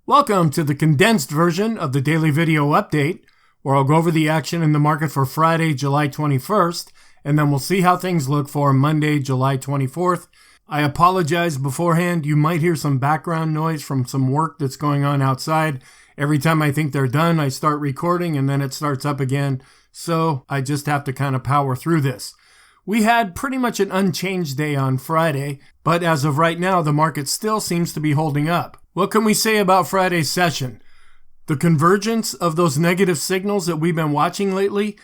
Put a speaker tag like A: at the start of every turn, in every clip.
A: Welcome to the condensed version of the daily video update, where I'll go over the action in the market for Friday, July 21st, and then we'll see how things look for Monday, July 24th. I apologize beforehand. You might hear some background noise from some work that's going on outside. Every time I think they're done, I start recording and then it starts up again. So I just have to kind of power through this. We had pretty much an unchanged day on Friday, but as of right now, the market still seems to be holding up. What can we say about Friday's session? The convergence of those negative signals that we've been watching lately,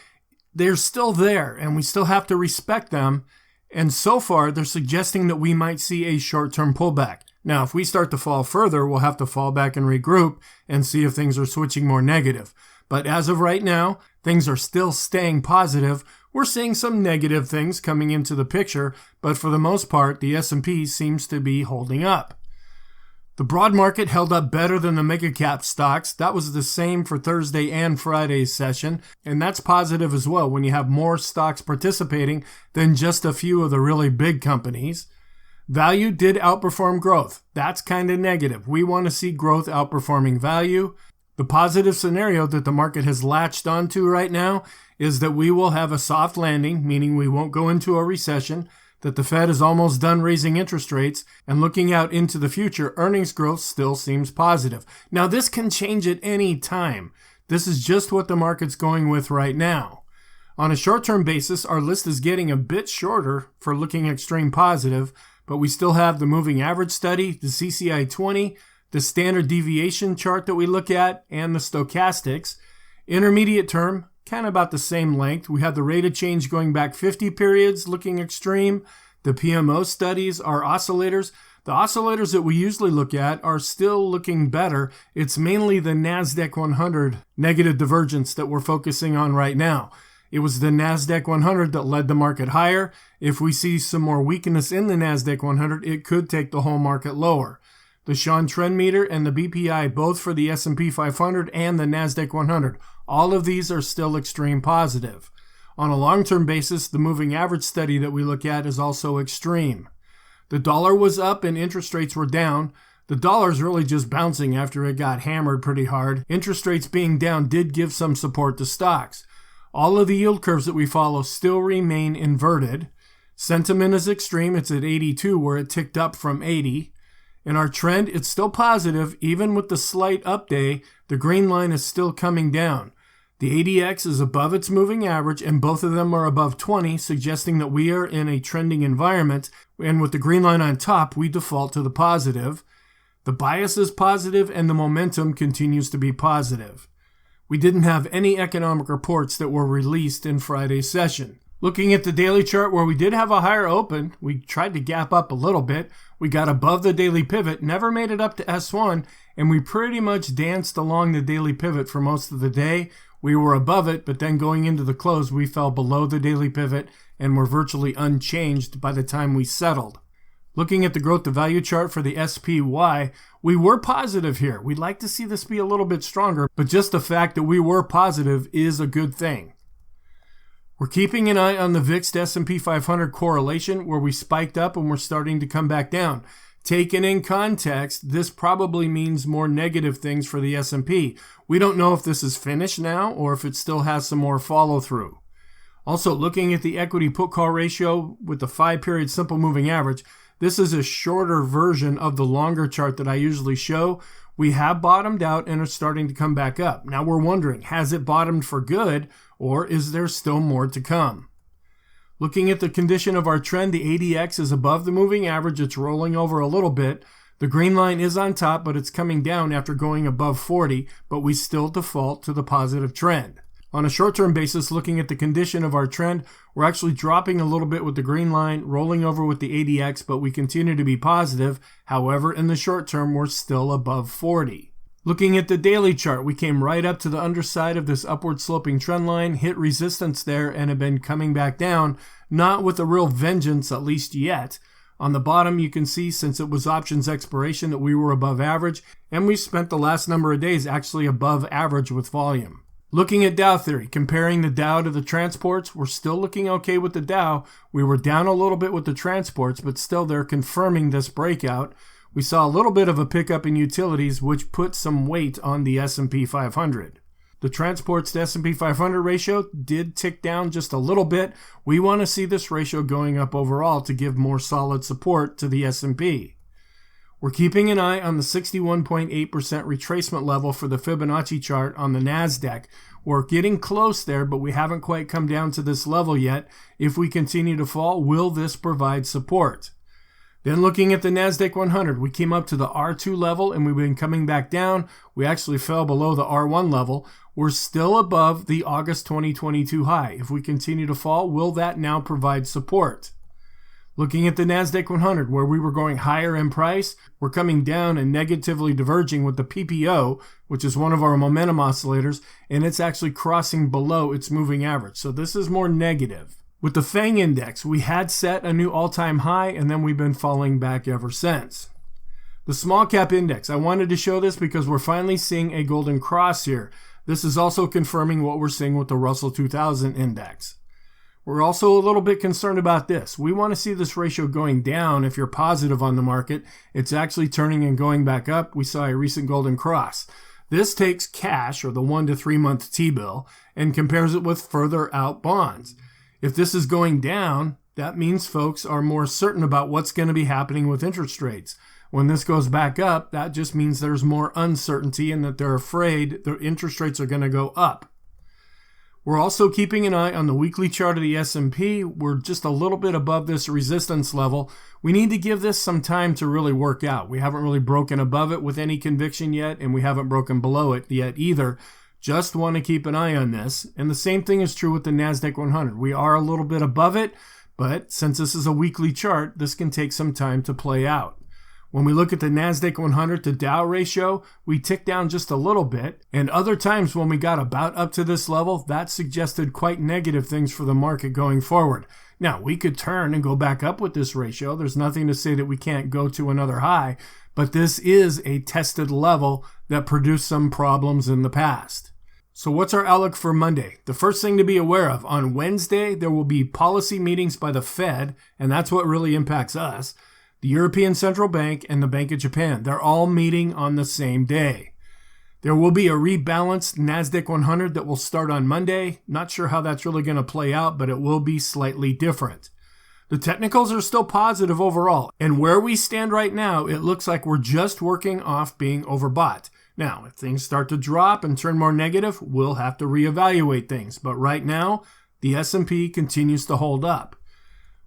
A: they're still there and we still have to respect them. And so far, they're suggesting that we might see a short-term pullback. Now, if we start to fall further, we'll have to fall back and regroup and see if things are switching more negative. But as of right now, things are still staying positive. We're seeing some negative things coming into the picture, but for the most part, the S&P seems to be holding up. The broad market held up better than the mega cap stocks. That was the same for Thursday and Friday's session, and that's positive as well when you have more stocks participating than just a few of the really big companies. Value did outperform growth. That's kind of negative. We want to see growth outperforming value. The positive scenario that the market has latched onto right now is that we will have a soft landing, meaning we won't go into a recession, that the Fed is almost done raising interest rates, and looking out into the future, earnings growth still seems positive. Now, this can change at any time. This is just what the market's going with right now. On a short-term basis, our list is getting a bit shorter for looking extreme positive, but we still have the moving average study, the CCI 20, the standard deviation chart that we look at, and the stochastics. Intermediate term, kind of about the same length. We have the rate of change going back 50 periods looking extreme. The PMO studies are oscillators. The oscillators that we usually look at are still looking better. It's mainly the NASDAQ 100 negative divergence that we're focusing on right now. It was the NASDAQ 100 that led the market higher. If we see some more weakness in the NASDAQ 100, it could take the whole market lower. The Sean Trend Meter and the BPI, both for the S&P 500 and the NASDAQ 100, all of these are still extreme positive. On a long-term basis, the moving average study that we look at is also extreme. The dollar was up and interest rates were down. The dollar's really just bouncing after it got hammered pretty hard. Interest rates being down did give some support to stocks. All of the yield curves that we follow still remain inverted. Sentiment is extreme. It's at 82 where it ticked up from 80. In our trend, it's still positive. Even with the slight up day, the green line is still coming down. The ADX is above its moving average, and both of them are above 20, suggesting that we are in a trending environment. And with the green line on top, we default to the positive. The bias is positive, and the momentum continues to be positive. We didn't have any economic reports that were released in Friday's session. Looking at the daily chart where we did have a higher open, we tried to gap up a little bit. We got above the daily pivot, never made it up to S1, and we pretty much danced along the daily pivot for most of the day. We were above it, but then going into the close, we fell below the daily pivot and were virtually unchanged by the time we settled. Looking at the growth to value chart for the SPY, we were positive here. We'd like to see this be a little bit stronger, but just the fact that we were positive is a good thing. We're keeping an eye on the VIX to S&P 500 correlation where we spiked up and we're starting to come back down. Taken in context, this probably means more negative things for the S&P. We don't know if this is finished now or if it still has some more follow through. Also, looking at the equity put call ratio with the 5-period simple moving average, this is a shorter version of the longer chart that I usually show. We have bottomed out and are starting to come back up. Now we're wondering, has it bottomed for good or is there still more to come? Looking at the condition of our trend, the ADX is above the moving average. It's rolling over a little bit. The green line is on top, but it's coming down after going above 40, but we still default to the positive trend. On a short-term basis, looking at the condition of our trend, we're actually dropping a little bit with the green line, rolling over with the ADX, but we continue to be positive. However, in the short term, we're still above 40. Looking at the daily chart, we came right up to the underside of this upward sloping trend line, hit resistance there, and have been coming back down, not with a real vengeance, at least yet. On the bottom, you can see since it was options expiration that we were above average, and we spent the last number of days actually above average with volume. Looking at Dow theory, comparing the Dow to the transports, we're still looking okay with the Dow. We were down a little bit with the transports, but still they're confirming this breakout. we saw a little bit of a pickup in utilities, which put some weight on the S&P 500. The transports to S&P 500 ratio did tick down just a little bit. We want to see this ratio going up overall to give more solid support to the S&P. We're keeping an eye on the 61.8% retracement level for the Fibonacci chart on the NASDAQ. We're getting close there, but we haven't quite come down to this level yet. If we continue to fall, will this provide support? Then looking at the NASDAQ 100, we came up to the R2 level and we've been coming back down. We actually fell below the R1 level. We're still above the August 2022 high. If we continue to fall, will that now provide support? Looking at the NASDAQ 100, where we were going higher in price, we're coming down and negatively diverging with the PPO, which is one of our momentum oscillators, and it's actually crossing below its moving average. So this is more negative. With the FANG index, we had set a new all-time high, and then we've been falling back ever since. The small cap index, I wanted to show this because we're finally seeing a golden cross here. This is also confirming what we're seeing with the Russell 2000 index. We're also a little bit concerned about this. We want to see this ratio going down if you're positive on the market. It's actually turning and going back up. We saw a recent golden cross. This takes cash, or the 1 to 3 month T-bill, and compares it with further out bonds. If this is going down, that means folks are more certain about what's going to be happening with interest rates. When this goes back up, that just means there's more uncertainty and that they're afraid the interest rates are going to go up. We're also keeping an eye on the weekly chart of the S&P. We're just a little bit above this resistance level. We need to give this some time to really work out. We haven't really broken above it with any conviction yet, and we haven't broken below it yet either. Just want to keep an eye on this. And the same thing is true with the NASDAQ 100. We are a little bit above it, but since this is a weekly chart, this can take some time to play out. When we look at the NASDAQ 100 to Dow ratio, we tick down just a little bit. And other times when we got about up to this level, that suggested quite negative things for the market going forward. Now, we could turn and go back up with this ratio. There's nothing to say that we can't go to another high, but this is a tested level that produced some problems in the past. So what's our outlook for Monday? The first thing to be aware of, on Wednesday, there will be policy meetings by the Fed, and that's what really impacts us. The European Central Bank and the Bank of Japan, they're all meeting on the same day. There will be a rebalanced NASDAQ 100 that will start on Monday. Not sure how that's really going to play out, but it will be slightly different. The technicals are still positive overall, and where we stand right now, it looks like we're just working off being overbought. Now, if things start to drop and turn more negative, we'll have to reevaluate things. But right now, the S&P continues to hold up.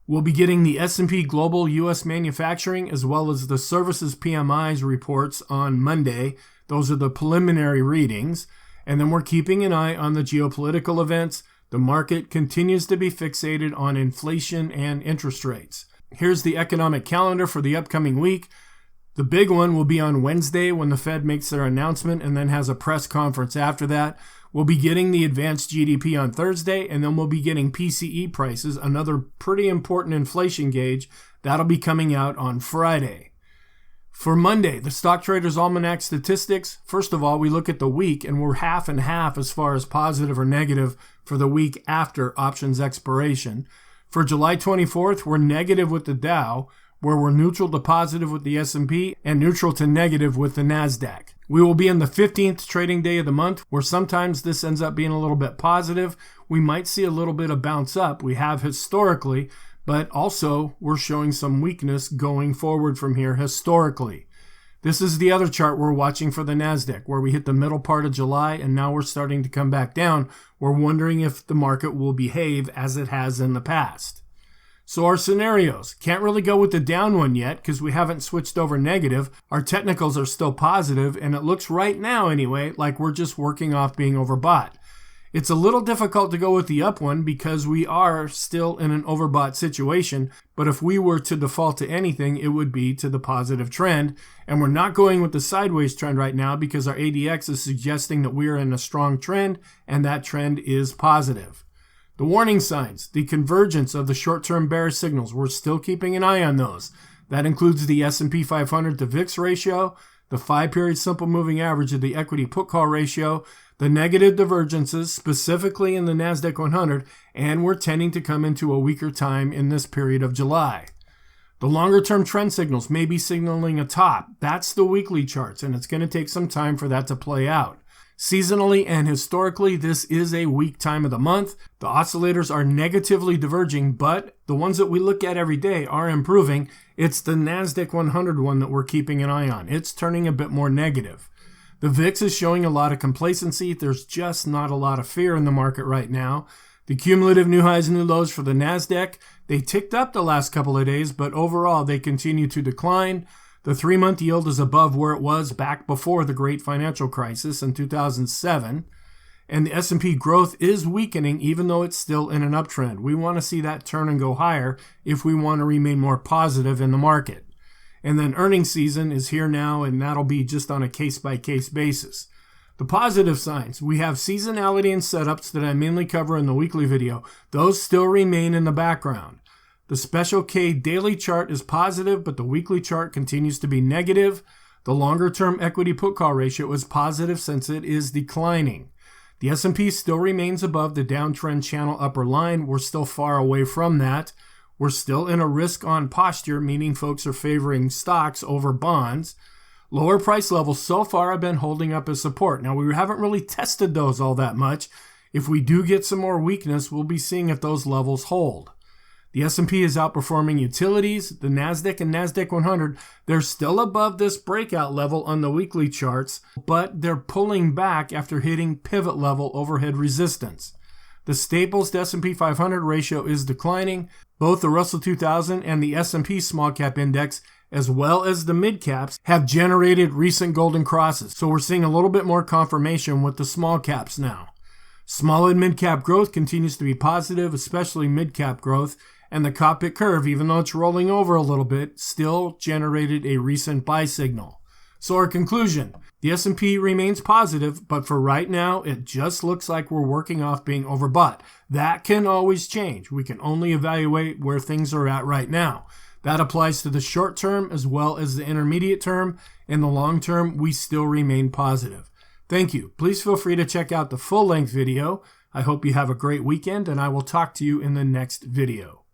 A: We'll be getting the S&P Global U.S. Manufacturing as well as the Services PMIs reports on Monday. Those are the preliminary readings. And then we're keeping an eye on the geopolitical events. The market continues to be fixated on inflation and interest rates. Here's the economic calendar for the upcoming week. The big one will be on Wednesday when the Fed makes their announcement and then has a press conference after that. We'll be getting the advanced GDP on Thursday, and then we'll be getting PCE prices, another pretty important inflation gauge. That'll be coming out on Friday. For Monday, the Stock Traders Almanac statistics. First of all, we look at the week, and we're half and half as far as positive or negative for the week after options expiration. For July 24th, we're negative with the Dow, where we're neutral to positive with the S&P and neutral to negative with the NASDAQ. We will be in the 15th trading day of the month, where sometimes this ends up being a little bit positive. We might see a little bit of bounce up. We have historically, but also we're showing some weakness going forward from here historically. This is the other chart we're watching for the NASDAQ, where we hit the middle part of July and now we're starting to come back down. We're wondering if the market will behave as it has in the past. So our scenarios, can't really go with the down one yet because we haven't switched over negative. Our technicals are still positive, and it looks right now anyway like we're just working off being overbought. It's a little difficult to go with the up one because we are still in an overbought situation, but if we were to default to anything, it would be to the positive trend, and we're not going with the sideways trend right now because our ADX is suggesting that we are in a strong trend, and that trend is positive. The warning signs, the convergence of the short-term bearish signals, we're still keeping an eye on those. That includes the S&P 500 to VIX ratio, the 5-period simple moving average of the equity put-call ratio, the negative divergences, specifically in the NASDAQ 100, and we're tending to come into a weaker time in this period of July. The longer-term trend signals may be signaling a top. That's the weekly charts, and it's going to take some time for that to play out. Seasonally and historically, this is a weak time of the month. The oscillators are negatively diverging, but the ones that we look at every day are improving. It's the NASDAQ 100 one that we're keeping an eye on. It's turning a bit more negative. The VIX is showing a lot of complacency. There's just not a lot of fear in the market right now. The cumulative new highs and new lows for the NASDAQ, they ticked up the last couple of days, but overall they continue to decline. The 3-month yield is above where it was back before the great financial crisis in 2007. And the S&P growth is weakening even though it's still in an uptrend. We want to see that turn and go higher if we want to remain more positive in the market. And then earnings season is here now, and that'll be just on a case-by-case basis. The positive signs, we have seasonality and setups that I mainly cover in the weekly video. Those still remain in the background. The special K daily chart is positive, but the weekly chart continues to be negative. The longer-term equity put-call ratio is positive since it is declining. The S&P still remains above the downtrend channel upper line. We're still far away from that. We're still in a risk-on posture, meaning folks are favoring stocks over bonds. Lower price levels so far have been holding up as support. Now, we haven't really tested those all that much. If we do get some more weakness, we'll be seeing if those levels hold. The S&P is outperforming utilities. The NASDAQ and NASDAQ 100, they're still above this breakout level on the weekly charts, but they're pulling back after hitting pivot level overhead resistance. The staples to S&P 500 ratio is declining. Both the Russell 2000 and the S&P Small Cap Index, as well as the mid caps, have generated recent golden crosses. So we're seeing a little bit more confirmation with the small caps now. Small and mid cap growth continues to be positive, especially mid cap growth. And the cockpit curve, even though it's rolling over a little bit, still generated a recent buy signal. So our conclusion, the S&P remains positive, but for right now, it just looks like we're working off being overbought. That can always change. We can only evaluate where things are at right now. That applies to the short term as well as the intermediate term. In the long term, we still remain positive. Thank you. Please feel free to check out the full-length video. I hope you have a great weekend, and I will talk to you in the next video.